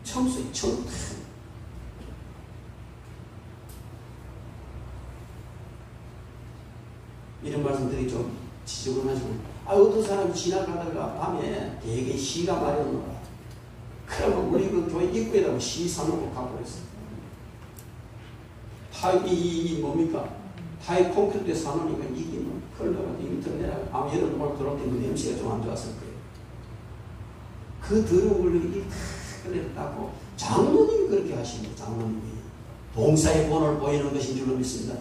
청소에 이런 말씀들이 좀 지저분하지만, 어떤 사람이 지나가다가 밤에 되게 시가 마려우노라. 그러면 우리 그 교회 입구에다가 시 사놓고 가버렸어요. 타입이 뭡니까? 타입 콘크리트에 사놓으니까 이게 뭐 흘러가지고 밑으로 내려가고 아마 여러분 오늘 들어왔는데 냄새가 좀 안 좋았을 거예요. 그 더러운 걸로 이게 다 꺼냈다고 장로님이 그렇게 하십니다. 장로님이 봉사의 본을 보이는 것인 줄로 믿습니다.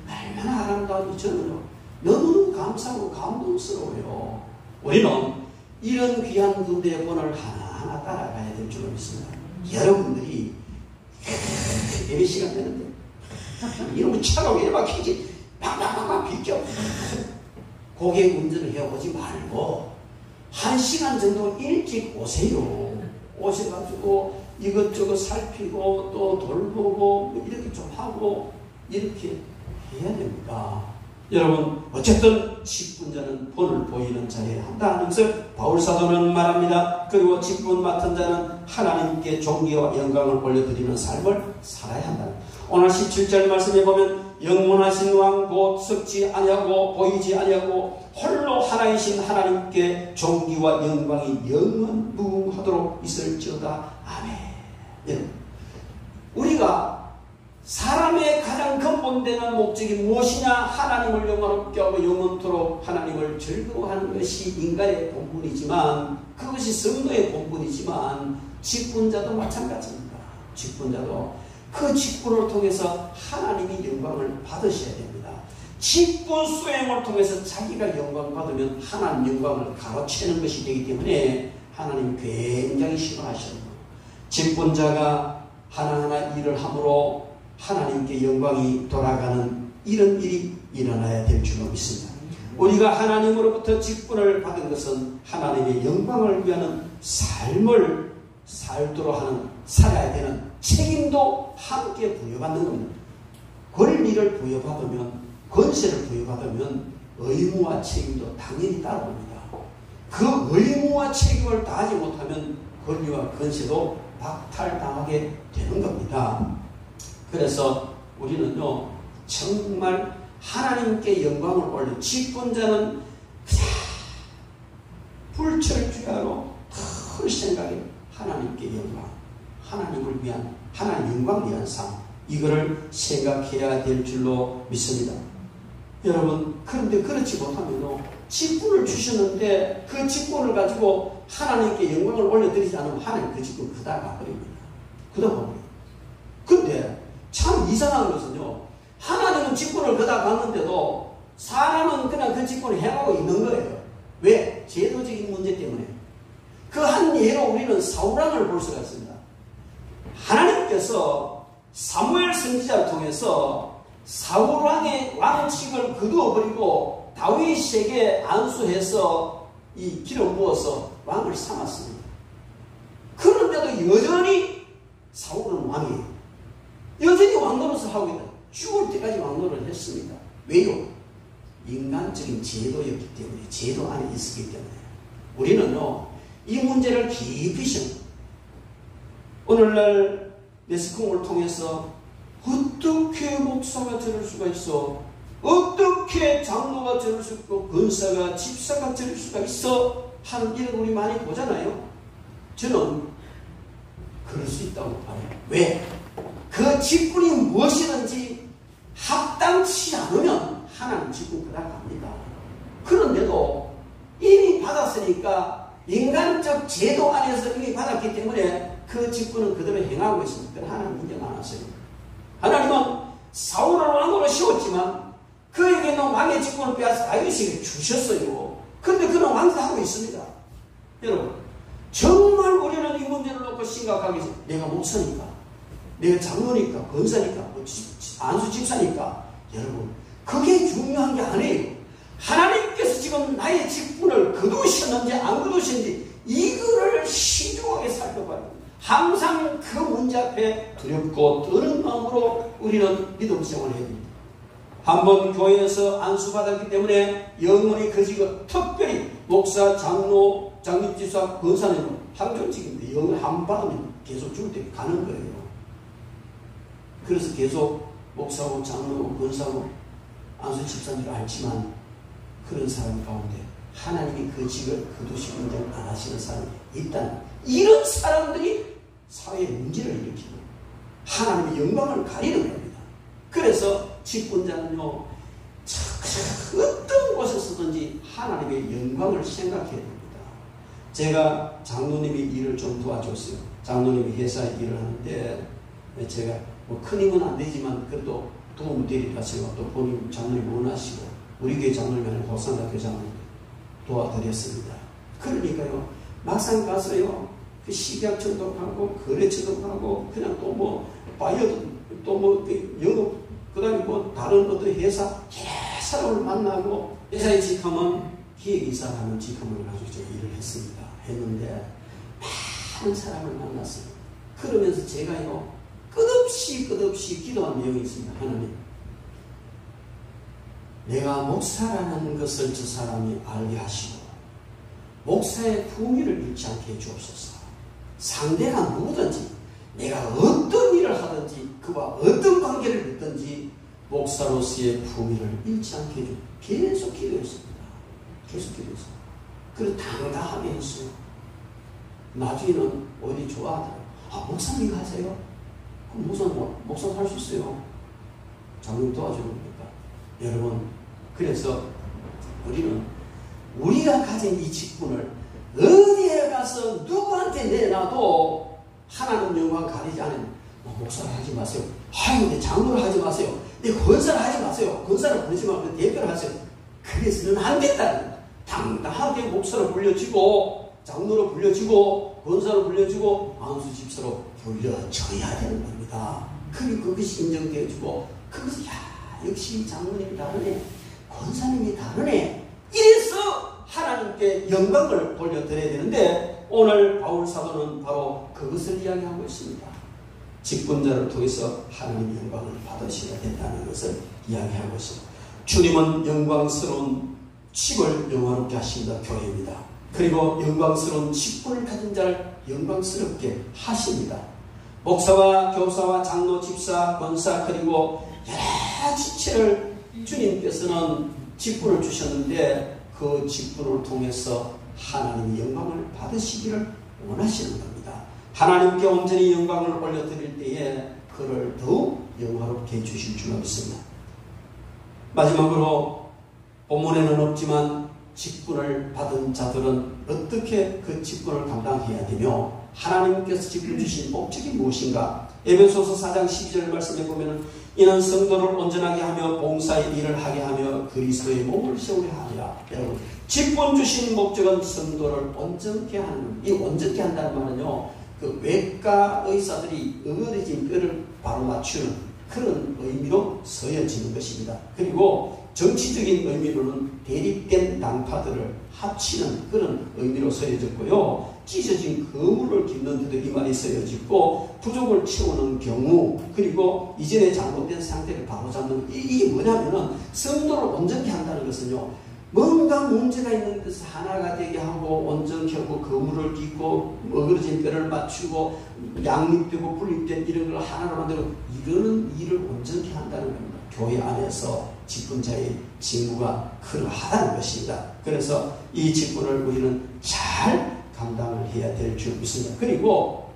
얼마나 아름다운지 저는 너무 감사하고 감동스러워요. 우리는 이런 귀한 분들의 본을 하나하나 따라가야 될 줄로 믿습니다. 여러분들이 예배 시간 되는데 이러면 차가 왜 막히지? 팍팍팍 비켜. 고객 운전을 해오지 말고 1시간 정도 일찍 오세요. 오셔가지고 이것저것 살피고 또 돌보고 이렇게 좀 하고 이렇게 해야 됩니다. 여러분 어쨌든 직분자는 본을 보이는 자여야 한다는 것을 바울사도는 말합니다. 그리고 직분 맡은 자는 하나님께 존귀와 영광을 올려드리는 삶을 살아야 한다. 오늘 17절 말씀에 보면 영원하신 왕 곧 썩지 아니하고 보이지 아니하고 홀로 하나이신 하나님께 존귀와 영광이 영원 무궁하도록 있을지어다. 아멘. 우리가 사람의 가장 근본되는 목적이 무엇이냐? 하나님을 영원롭게 하고 영원토록 하나님을 즐거워하는 것이 인간의 본분이지만 그것이 성도의 본분이지만 직분자도 마찬가지입니다. 직분자도 그 직분을 통해서 하나님이 영광을 받으셔야 됩니다. 직분 수행을 통해서 자기가 영광 받으면 하나님 영광을 가로채는 것이 되기 때문에 하나님 굉장히 싫어하십니다. 직분자가 하나하나 일을 함으로 하나님께 영광이 돌아가는 이런 일이 일어나야 될 줄로 믿습니다. 우리가 하나님으로부터 직분을 받은 것은 하나님의 영광을 위하는 삶을 살도록 하는 살아야 되는 책임도 함께 부여받는 겁니다. 권리를 부여받으면 권세를 부여받으면 의무와 책임도 당연히 따라옵니다. 그 의무와 책임을 다하지 못하면 권리와 권세도 박탈당하게 되는 겁니다. 그래서 우리는요 정말 하나님께 영광을 올려 직분자는 그냥 불철주야로 큰 생각에 하나님께 영광, 하나님을 위한 하나님 영광을 위한 삶 이거를 생각해야 될 줄로 믿습니다. 여러분 그런데 그렇지 못하면 직분을 주셨는데 그 직분을 가지고 하나님께 영광을 올려드리지 않으면 하나님 그 직분 그다 가버립니다. 그다 가버립니다. 근데 참 이상한 것은요 하나님은 직분을 그다 갔는데도 사람은 그냥 그 직분을 행하고 있는 거예요. 왜? 제도적인 문제 때문에. 그 한 예로 우리는 사울왕을 볼 수가 있습니다. 하나님께서 사무엘 선지자를 통해서 사울왕의 왕칙을 거두어버리고 다윗에게 안수해서 이 기름 부어서 왕을 삼았습니다. 그런데도 여전히 사울은 왕이에요. 여전히 왕노릇을 하고 있다. 죽을 때까지 왕노릇을 했습니다. 왜요? 인간적인 제도였기 때문에, 제도 안에 있었기 때문에. 우리는요 이 문제를 깊이 생각합니다. 오늘날 매스컴을 통해서 어떻게 목사가 저럴 수가 있어? 어떻게 장로가 저럴 수 있고 권사가 집사가 저럴 수가 있어? 하는 일을 우리 많이 보잖아요. 저는 그럴 수 있다고 봐요. 왜? 그 직분이 무엇이든지 합당치 않으면 하나님 직분 그다 갑니다. 그런데도 이미 받았으니까 인간적 제도 안에서 이미 받았기 때문에 그 직분은 그대로 행하고 있습니다. 그러나 하나님 인정 안 하세요. 하나님은 사울을 왕으로 세웠지만 그에게 있는 왕의 직분을 빼앗아 다윗에게 주셨어요. 그런데 그는 왕따하고 있습니다. 여러분 정말 우리는 이 문제를 놓고 심각하게 해서 내가 목사니까 내가 장로니까 권사니까 안수 집사니까 여러분 그게 중요한 게 아니에요. 하나님께서 지금 나의 직분을 거두셨는지 안 거두셨는지 이거를 신중하게 살펴봐야 됩니다. 항상 그 문제 앞에 두렵고 떠는 마음으로 우리는 믿음 생활을 해야 됩니다. 한번 교회에서 안수받았기 때문에 영원히 그 직업, 특별히 목사, 장로, 장립집사, 권사는 항존직인데 영원히 한 번 받으면 계속 죽을 때 가는 거예요. 그래서 계속 목사고 장로고 권사고 안수집사인 줄 알지만 그런 사람 가운데 하나님이 그 직을 거두시고 인정 안 하시는 사람이 일단 이런 사람들이 사회에 문제를 일으키고 하나님의 영광을 가리는 겁니다. 그래서 직분자는요, 어떤 곳에서든지 하나님의 영광을 생각해야 됩니다. 제가 장로님이 일을 좀 도와줬어요. 장로님이 회사에 일을 하는데 제가 뭐 큰 힘은 안 되지만 그래도 도움 드리라 제가 또 본인 장로님 원하시고 우리 교회 장로님이 아니라 도산학교 장로님 도와드렸습니다. 그러니까요, 막상 가서요, 그 식약 처독하고 거래 처독하고 그냥 또 뭐 바이어도 또 뭐 영업 그다음에 뭐 다른 어떤 회사 사람을 만나고 회사에 직하면 기획이사 하는 직함을 가지고 제가 일을 했는데 많은 사람을 만났어요. 그러면서 제가요 끝없이 기도한 내용이 있습니다. 하나님, 내가 목사라는 것을 저 사람이 알게 하시고 목사의 품위를 잃지 않게 해주옵소서. 상대가 누구든지 내가 어떤 일을 하든지 그와 어떤 관계를 맺든지 목사로서의 품위를 잃지 않게 해주옵소서. 계속 기도했습니다. 계속 기도했어요. 그리고 당당하게 했어요. 나중에는 오히려 좋아하더라고요. 아, 목사님 하세요? 그럼 목사 할 수 있어요. 장로님 도와주는 거니까. 여러분, 그래서 우리는 우리가 가진 이 직분을 어디에 가서 누구한테 내놔도 하나님 영광 가리지 않으면 목사를 하지 마세요. 아유, 내 장로를 하지 마세요. 내 권사를 하지 마세요. 권사를 부르지 말고 대표를 하세요. 그래서는 안 된다는 거예요. 당당하게 목사로 불려지고 장로로 불려지고 권사로 불려지고 안수 집사로 불려져야 되는 겁니다. 그리고 그것이 인정되어지고 그것이 역시 장로님이 다르네, 권사님이 다르네, 이래서 하나님께 영광을 돌려드려야 되는데 오늘 바울 사도는 바로 그것을 이야기하고 있습니다. 직분자를 통해서 하나님의 영광을 받으셔야 된다는 것을 이야기하고 있습니다. 주님은 영광스러운 직을 영화롭게 하신다 교회입니다. 그리고 영광스러운 직분을 가진 자를 영광스럽게 하십니다. 목사와 교사와 장로, 집사, 권사 그리고 여러 지체를 주님께서는 직분을 주셨는데 그 직분을 통해서 하나님의 영광을 받으시기를 원하시는 겁니다. 하나님께 온전히 영광을 올려드릴 때에 그를 더욱 영화롭게 해주실 줄 믿습니다. 마지막으로 본문에는 없지만 직분을 받은 자들은 어떻게 그 직분을 감당해야 되며 하나님께서 직분 주신 목적이 무엇인가? 에베소서 4장 12절 말씀에 보면 이는 성도를 온전하게 하며 봉사의 일을 하게 하며 그리스도의 몸을 세우려 하리라. 여러분, 직분 주신 목적은 성도를 온전케 하는, 이 온전케 한다는 말은요, 그 외과 의사들이 어그러진 뼈를 바로 맞추는 그런 의미로 서여지는 것입니다. 그리고 정치적인 의미로는 대립된 당파들을 합치는 그런 의미로 서여졌고요. 찢어진 거울을 깁는 데도 이 말이 서여졌고, 부족을 채우는 경우, 그리고 이전에 잘못된 상태를 바로잡는, 이게 뭐냐면은 성도를 온전케 한다는 것은요, 뭔가 문제가 있는 데서 하나가 되게 하고 온전케 하고 거울을 깃고 어그러진 뼈를 맞추고 양립되고 분립된 이런 걸 하나로 만들고 이러는 일을 온전케 한다는 겁니다. 교회 안에서 직분자의 직무가 그러하다는 것입니다. 그래서 이 직분을 우리는 잘 감당을 해야 될 줄 믿습니다. 그리고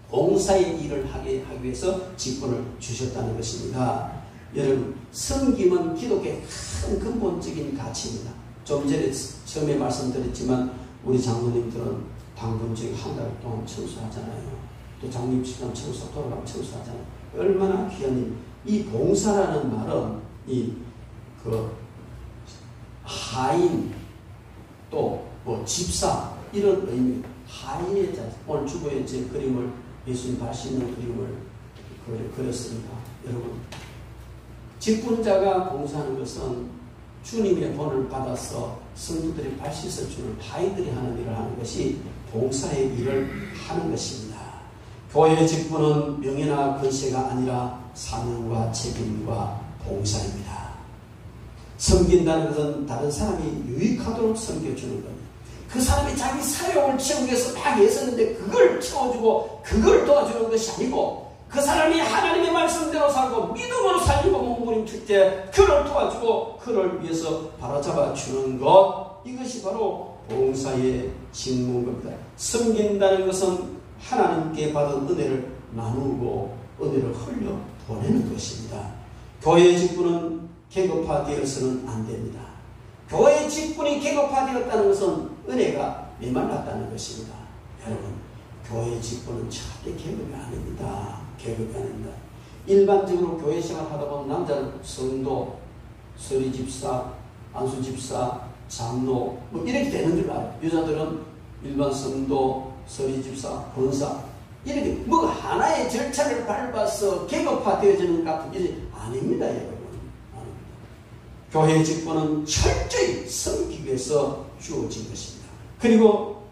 봉사의 일을 하기 위해서 직분을 주셨다는 것입니다. 여러분, 섬김은 기독교의 큰 근본적인 가치입니다. 좀 전에 처음에 말씀드렸지만 우리 장로님들은 당분적인 한 달 동안 청소하잖아요. 또 장로님 집사람 청소, 돌아가면 청소하잖아요. 얼마나 귀한 일. 이 봉사라는 말은 하인 또 뭐 집사 이런 의미, 하인의 자. 오늘 주보에 제 그림을 예수님 발 씻는 그림을 그렸습니다. 여러분, 직분자가 봉사하는 것은 주님의 본을 받아서 성도들이 발 씻어주는 하인들이 하는 일을 하는 것이 봉사의 일을 하는 것입니다. 교회의 직분은 명예나 권세가 아니라 사명과 책임과 봉사입니다. 섬긴다는 것은 다른 사람이 유익하도록 섬겨주는 겁니다. 그 사람이 자기 사용을 채우기 위해서 막 애썼는데 그걸 채워주고 그걸 도와주는 것이 아니고 그 사람이 하나님의 말씀대로 살고 믿음으로 살리고 몸부림칠 때 그를 도와주고 그를 위해서 바로잡아 주는 것, 이것이 바로 봉사에 짓는 겁니다. 섬긴다는 것은 하나님께 받은 은혜를 나누고 은혜를 흘려 보내는 것입니다. 교회의 직분은 계급화되어서는 안 됩니다. 교회의 직분이 계급화되었다는 것은 은혜가 메말랐다는 것입니다. 여러분, 교회의 직분은 절대 계급이 아닙니다. 계급이 아닙니다. 일반적으로 교회 생활하다 보면 남자는 성도, 서리집사, 안수집사, 장로 뭐 이렇게 되는 줄 알아요. 여자들은 일반 성도, 서리집사, 권사 이렇게 뭐 하나의 절차를 밟아서 계급화되어지는 것 같은 일이 아닙니다. 여러분, 아닙니다. 교회의 직분은 철저히 섬기기 위해서 주어진 것입니다. 그리고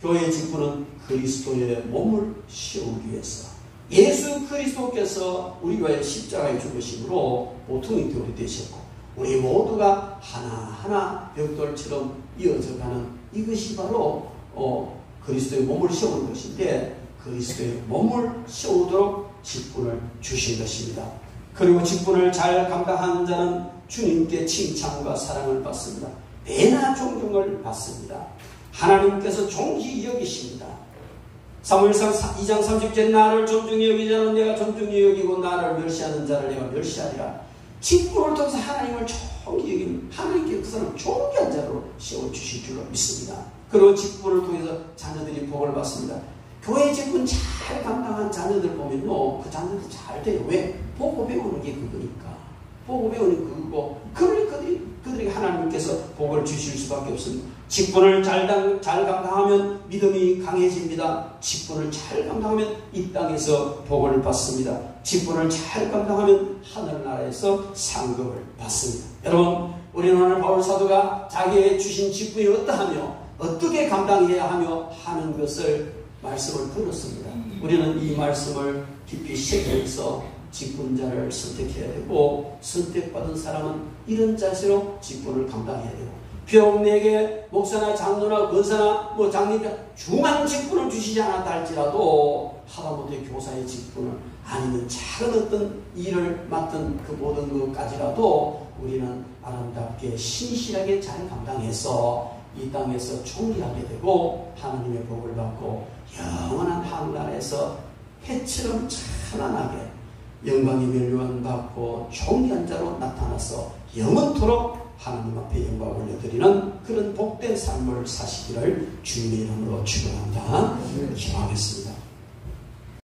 교회의 직분은 그리스도의 몸을 씌우기 위해서 예수 그리스도께서 우리 교회의 십자가에 죽으심으로 보통이 되셨고 우리 모두가 하나하나 벽돌처럼 이어져가는 이것이 바로 그리스도의 몸을 씌우는 것인데 그리스도의 몸을 씌우도록 직분을 주신 것입니다. 그리고 직분을 잘 감당하는 자는 주님께 칭찬과 사랑을 받습니다. 배나 존경을 받습니다. 하나님께서 존귀히 여기십니다. 사무엘상 2장 30절 나를 존중히 여기지 않은 내가 존중히 여기고 나를 멸시하는 자를 내가 멸시하리라. 직분을 통해서 하나님을 존귀히 여기는 하나님께 그 사람을 존귀한 자로 세워주실 줄로 믿습니다. 그리고 직분을 통해서 자녀들이 복을 받습니다. 교회 직분 잘 감당한 자녀들 보면요, 그 자녀들 잘 돼요. 왜? 보고 배우는 게 그거니까. 보고 배우는 그거고, 그들에게 하나님께서 복을 주실 수밖에 없습니다. 직분을 잘 감당하면 믿음이 강해집니다. 직분을 잘 감당하면 이 땅에서 복을 받습니다. 직분을 잘 감당하면 하늘나라에서 상급을 받습니다. 여러분, 우리는 오늘 바울 사도가 자기에게 주신 직분이 어떠하며 어떻게 감당해야 하며 하는 것을 말씀을 들었습니다. 우리는 이 말씀을 깊이 새겨서 직분자를 선택해야 되고 선택받은 사람은 이런 자세로 직분을 감당해야 되고 비록 내게 목사나 장로나 권사나 장님자 중한 직분을 주시지 않았다 할지라도 하다못해 교사의 직분을 아니면 작은 어떤 일을 맡은 그 모든 것까지라도 우리는 아름답게 신실하게 잘 감당해서 이 땅에서 존귀하게 되고 하나님의 복을 받고 영원한 하늘나라에서 해처럼 찬란하게 영광의 멸류관 받고 존귀한 자로 나타나서 영원토록 하나님 앞에 영광을 올려드리는 그런 복된 삶을 사시기를 주님의 이름으로 축원합니다. 기도하겠습니다.